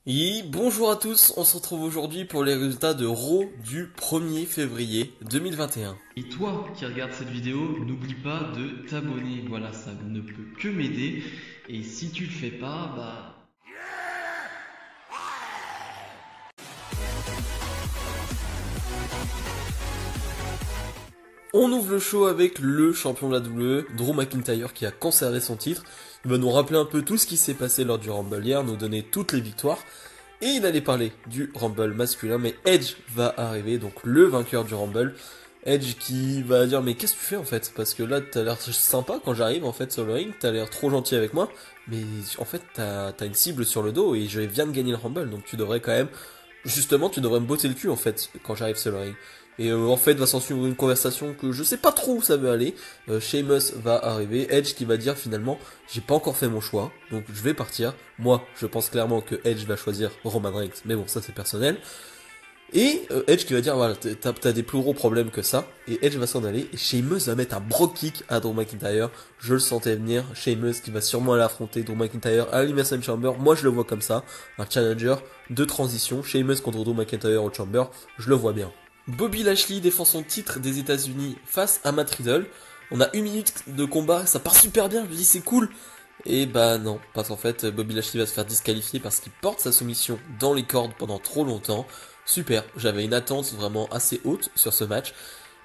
Et bonjour à tous, on se retrouve aujourd'hui pour les résultats de Raw du 1er février 2021. Et toi qui regardes cette vidéo, n'oublie pas de t'abonner. Voilà, ça ne peut que m'aider. Et si tu le fais pas, On ouvre le show avec le champion de la WWE, Drew McIntyre, qui a conservé son titre. Il va nous rappeler un peu tout ce qui s'est passé lors du Rumble hier, nous donner toutes les victoires. Et il allait parler du Rumble masculin, mais Edge va arriver, donc le vainqueur du Rumble. Edge qui va dire mais qu'est-ce que tu fais en fait? Parce que là t'as l'air sympa quand j'arrive en fait sur le ring, t'as l'air trop gentil avec moi, mais en fait t'as une cible sur le dos et je viens de gagner le Rumble, donc tu devrais quand même, justement tu devrais me botter le cul en fait quand j'arrive sur le ring. Et en fait va s'en suivre une conversation que je sais pas trop où ça veut aller. Sheamus va arriver, Edge qui va dire finalement j'ai pas encore fait mon choix, donc je vais partir. Moi je pense clairement que Edge va choisir Roman Reigns, mais bon ça c'est personnel. Et Edge qui va dire voilà t'as des plus gros problèmes que ça. Et Edge va s'en aller et Sheamus va mettre un brogue kick à Drew McIntyre. Je le sentais venir. Sheamus qui va sûrement aller affronter Drew McIntyre à l'Elimination Chamber. Moi je le vois comme ça, un challenger de transition. Sheamus contre Drew McIntyre au Chamber, je le vois bien. Bobby Lashley défend son titre des États-Unis face à Matt Riddle. On a une minute de combat, ça part super bien. Je me dis c'est cool. Et bah non, parce qu'en fait Bobby Lashley va se faire disqualifier parce qu'il porte sa soumission dans les cordes pendant trop longtemps. Super, j'avais une attente vraiment assez haute sur ce match.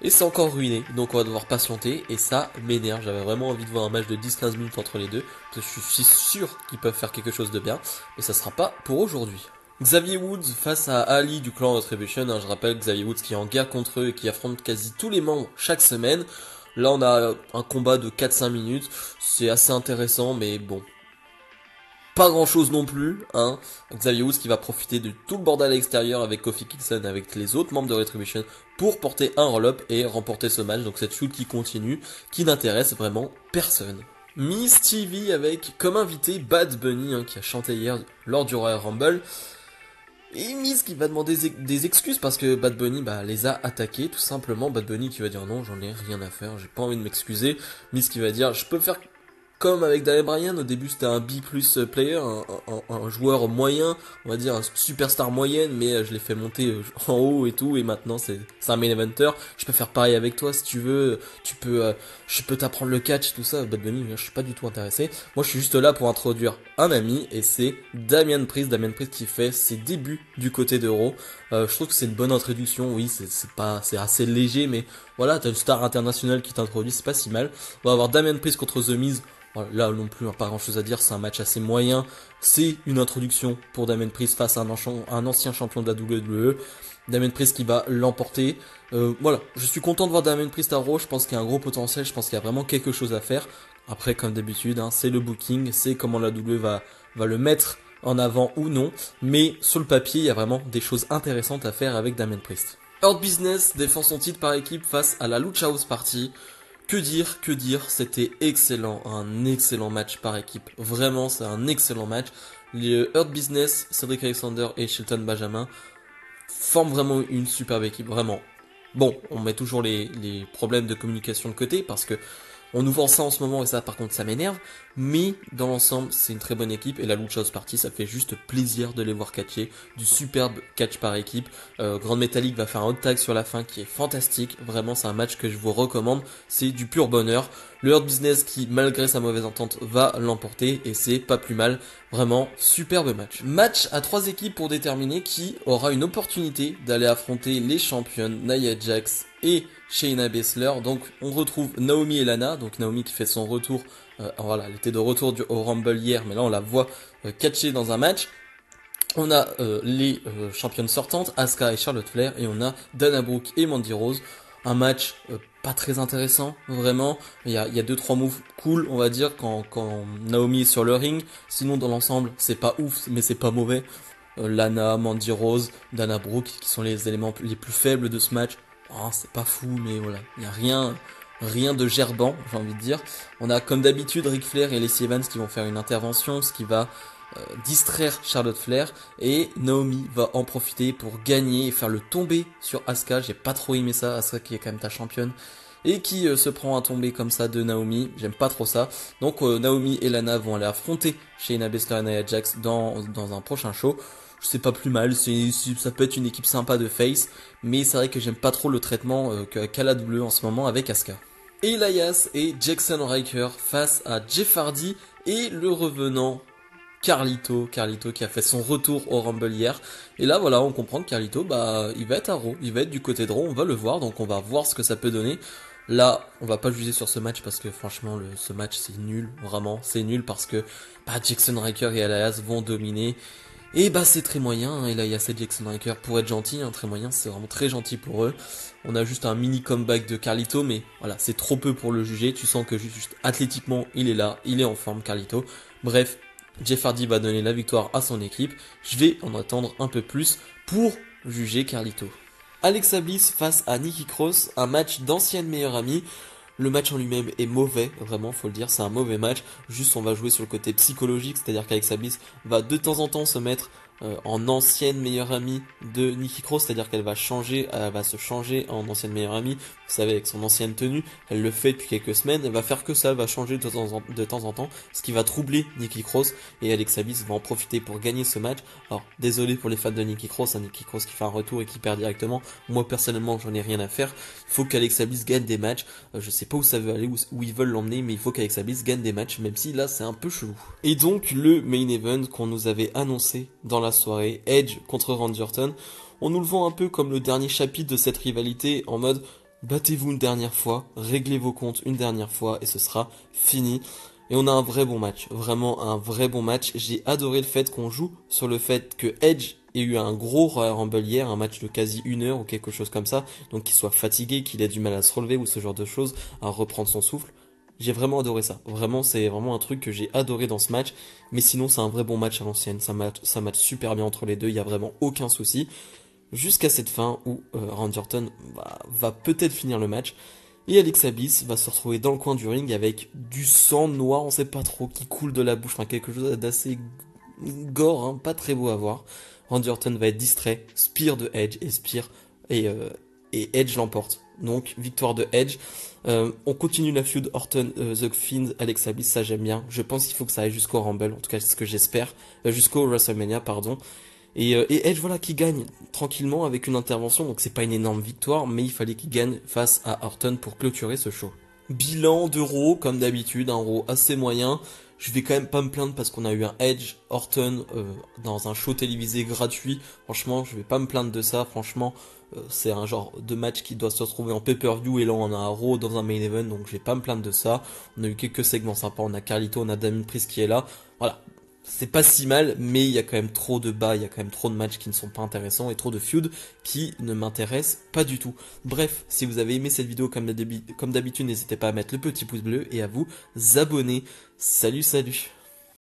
Et c'est encore ruiné, donc on va devoir patienter, et ça m'énerve, j'avais vraiment envie de voir un match de 10-15 minutes entre les deux, parce que je suis sûr qu'ils peuvent faire quelque chose de bien, mais ça sera pas pour aujourd'hui. Xavier Woods face à Ali du clan Retribution, je rappelle Xavier Woods qui est en guerre contre eux et qui affronte quasi tous les membres chaque semaine. Là on a un combat de 4-5 minutes, c'est assez intéressant, mais bon, pas grand chose non plus, hein. Xavier Woods qui va profiter de tout le bordel à l'extérieur avec Kofi Kingston, avec les autres membres de Retribution, pour porter un roll-up et remporter ce match. Donc cette shoot qui continue, qui n'intéresse vraiment personne. Miss TV avec comme invité Bad Bunny, hein, qui a chanté hier lors du Royal Rumble. Et Miss qui va demander des excuses parce que Bad Bunny les a attaqués, tout simplement. Bad Bunny qui va dire non, j'en ai rien à faire, j'ai pas envie de m'excuser. Miss qui va dire je peux faire comme avec Daniel Bryan, au début c'était un B+ player, un joueur moyen, on va dire un superstar moyenne, mais je l'ai fait monter en haut et tout, et maintenant c'est un main eventer. Je peux faire pareil avec toi si tu veux, je peux t'apprendre le catch, tout ça. Bad Bunny, je suis pas du tout intéressé. Moi je suis juste là pour introduire un ami, et c'est Damian Priest qui fait ses débuts du côté d'Euro. Je trouve que c'est une bonne introduction, oui, c'est assez léger, mais voilà, t'as une star internationale qui t'introduit, c'est pas si mal. On va avoir Damian Priest contre The Miz. Voilà, là non plus, pas grand chose à dire, c'est un match assez moyen. C'est une introduction pour Damien Priest face à un ancien champion de la WWE. Damien Priest qui va l'emporter. Voilà, je suis content de voir Damien Priest à Raw, je pense qu'il y a un gros potentiel, je pense qu'il y a vraiment quelque chose à faire. Après, comme d'habitude, hein, c'est le booking, c'est comment la WWE va le mettre en avant ou non. Mais sur le papier, il y a vraiment des choses intéressantes à faire avec Damien Priest. Hurt Business défend son titre par équipe face à la Lucha House Party. Que dire, c'était excellent, un excellent match par équipe. Vraiment, c'est un excellent match. Les Hurt Business, Cedric Alexander et Shelton Benjamin forment vraiment une superbe équipe, vraiment. Bon, on met toujours les problèmes de communication de côté parce que on nous vend ça en ce moment et ça par contre ça m'énerve, mais dans l'ensemble c'est une très bonne équipe et la Lucha House Party ça fait juste plaisir de les voir catcher, du superbe catch par équipe. Grand Metalik va faire un hot tag sur la fin qui est fantastique, vraiment c'est un match que je vous recommande, c'est du pur bonheur. Le Hurt Business qui malgré sa mauvaise entente va l'emporter et c'est pas plus mal, vraiment superbe match. Match à 3 équipes pour déterminer qui aura une opportunité d'aller affronter les championnes Nia Jax et Shayna Baszler. Donc on retrouve Naomi et Lana, donc Naomi qui fait son retour, voilà, elle était de retour au Rumble hier, mais là on la voit catcher dans un match. On a les championnes sortantes, Asuka et Charlotte Flair, et on a Dana Brooke et Mandy Rose. Un match pas très intéressant, vraiment. Il y a 2-3 moves cool, on va dire, quand Naomi est sur le ring. Sinon dans l'ensemble, c'est pas ouf, mais c'est pas mauvais. Lana, Mandy Rose, Dana Brooke, qui sont les éléments les plus faibles de ce match. Oh, c'est pas fou, mais voilà, il y a rien de gerbant, j'ai envie de dire. On a comme d'habitude Ric Flair et Lacey Evans qui vont faire une intervention, ce qui va distraire Charlotte Flair, et Naomi va en profiter pour gagner et faire le tomber sur Asuka. J'ai pas trop aimé ça, Asuka qui est quand même ta championne. et qui se prend à tomber comme ça de Naomi. J'aime pas trop ça. Donc Naomi et Lana vont aller affronter Shayna Baszler et Nia Jax dans un prochain show. C'est pas plus mal, ça peut être une équipe sympa de face, mais c'est vrai que j'aime pas trop le traitement qu'a la WWE en ce moment avec Asuka. Elias et Jackson Ryker face à Jeff Hardy et le revenant Carlito qui a fait son retour au Rumble hier. Et là voilà, on comprend que Carlito, il va être à Raw, il va être du côté de Raw, on va le voir, donc on va voir ce que ça peut donner. Là, on va pas juger sur ce match parce que franchement, ce match c'est nul, vraiment, c'est nul parce que Jackson Ryker et Elias vont dominer. Et c'est très moyen, hein, Elias et Jackson Ryker pour être gentil, hein, très moyen, c'est vraiment très gentil pour eux. On a juste un mini comeback de Carlito, mais voilà, c'est trop peu pour le juger, tu sens que juste athlétiquement, il est là, il est en forme Carlito. Bref, Jeff Hardy va donner la victoire à son équipe, je vais en attendre un peu plus pour juger Carlito. Alexa Bliss face à Nikki Cross, un match d'anciennes meilleures amies. Le match en lui-même est mauvais, vraiment faut le dire, c'est un mauvais match. Juste on va jouer sur le côté psychologique, c'est-à-dire qu'Alexa Bliss va de temps en temps se mettre en ancienne meilleure amie de Nikki Cross, c'est-à-dire qu'elle va se changer en ancienne meilleure amie, vous savez, avec son ancienne tenue, elle le fait depuis quelques semaines, elle va faire que ça, elle va changer de temps en temps, ce qui va troubler Nikki Cross, et Alexa Bliss va en profiter pour gagner ce match. Alors désolé pour les fans de Nikki Cross, Nikki Cross qui fait un retour et qui perd directement, moi personnellement j'en ai rien à faire, il faut qu'Alexa Bliss gagne des matchs, je sais pas où ça veut aller, où ils veulent l'emmener, mais il faut qu'Alexa Bliss gagne des matchs, même si là c'est un peu chelou. Et donc le main event qu'on nous avait annoncé dans la soirée, Edge contre Randy Orton, on nous le vend un peu comme le dernier chapitre de cette rivalité, en mode battez-vous une dernière fois, réglez vos comptes une dernière fois et ce sera fini. Et on a un vrai bon match, vraiment un vrai bon match. J'ai adoré le fait qu'on joue sur le fait que Edge ait eu un gros Royal Rumble hier, un match de quasi 1 heure ou quelque chose comme ça, donc qu'il soit fatigué, qu'il ait du mal à se relever ou ce genre de choses, à reprendre son souffle. J'ai vraiment adoré ça. Vraiment, c'est vraiment un truc que j'ai adoré dans ce match. Mais sinon, c'est un vrai bon match à l'ancienne. Ça match super bien entre les deux. Il y a vraiment aucun souci. Jusqu'à cette fin où Randy Orton va peut-être finir le match. Et Alexa Bliss va se retrouver dans le coin du ring avec du sang noir, on sait pas trop, qui coule de la bouche. Enfin, quelque chose d'assez gore, hein, pas très beau à voir. Randy Orton va être distrait. Spear de Edge et Edge l'emporte. Donc, victoire de Edge. On continue la feud Orton, The Fiend, Alexa Bliss, ça j'aime bien. Je pense qu'il faut que ça aille jusqu'au Rumble, en tout cas c'est ce que j'espère. Jusqu'au WrestleMania, pardon. Et Edge, voilà, qui gagne tranquillement avec une intervention. Donc c'est pas une énorme victoire, mais il fallait qu'il gagne face à Orton pour clôturer ce show. Bilan de Raw, comme d'habitude, un Raw assez moyen. Je vais quand même pas me plaindre parce qu'on a eu un Edge Orton dans un show télévisé gratuit. Franchement, je vais pas me plaindre de ça. Franchement, c'est un genre de match qui doit se retrouver en pay-per-view et là on a un Raw dans un main event, donc je vais pas me plaindre de ça. On a eu quelques segments sympas, on a Carlito, on a Damien Priest qui est là. Voilà, c'est pas si mal, mais il y a quand même trop de bas, il y a quand même trop de matchs qui ne sont pas intéressants et trop de feuds qui ne m'intéressent pas du tout. Bref, si vous avez aimé cette vidéo comme d'habitude, n'hésitez pas à mettre le petit pouce bleu et à vous abonner. Salut, salut!